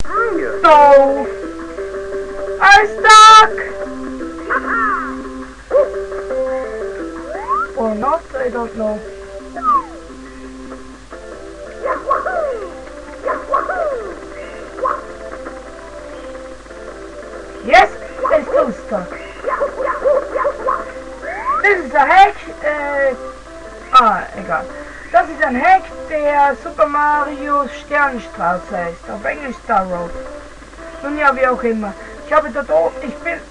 Doof! I'm stuck! Or not, I don't know. Yes, I'm still stuck. This is a hack, egal. Das ist ein Hack, der Super Mario Sternenstraße heißt, auf Englisch Star Road. Nun ja, wie auch immer. Ich habe dort oben,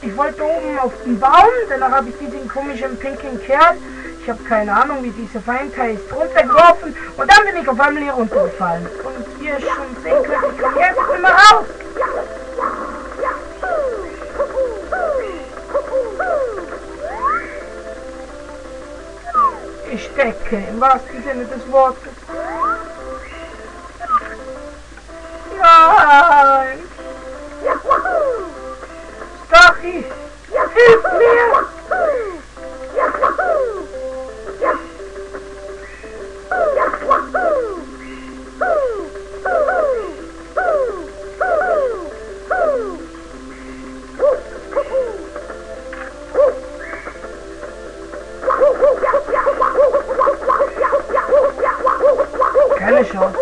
ich wollte oben auf den Baum, danach habe ich diesen komischen pinken Kerl, ich habe keine Ahnung, wie dieser Feind heißt, runtergeworfen und dann bin ich auf einmal hier runtergefallen. Und wie ihr schon sehen könnt, ich komme jetzt immer raus. Ich stecke, im wahrsten Sinne des Wortes. Nein! Stachy! Hilf mir! Keine Chance.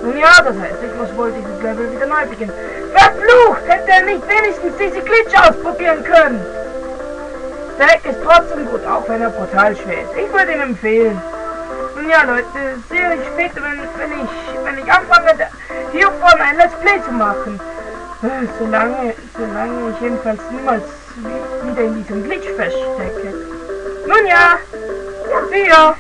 Nun ja, das heißt, ich muss wohl dieses Level wieder neu beginnen. Verflucht! Hätte er nicht wenigstens diese Glitch ausprobieren können! Der Hack ist trotzdem gut, auch wenn er brutal schwer ist. Ich würde ihn empfehlen. Nun ja, Leute, sehe ich später, wenn ich anfange, hiervon ein Let's Play zu machen. Solange ich jedenfalls niemals wieder in diesem Glitch feststecke. Nun ja, see ya!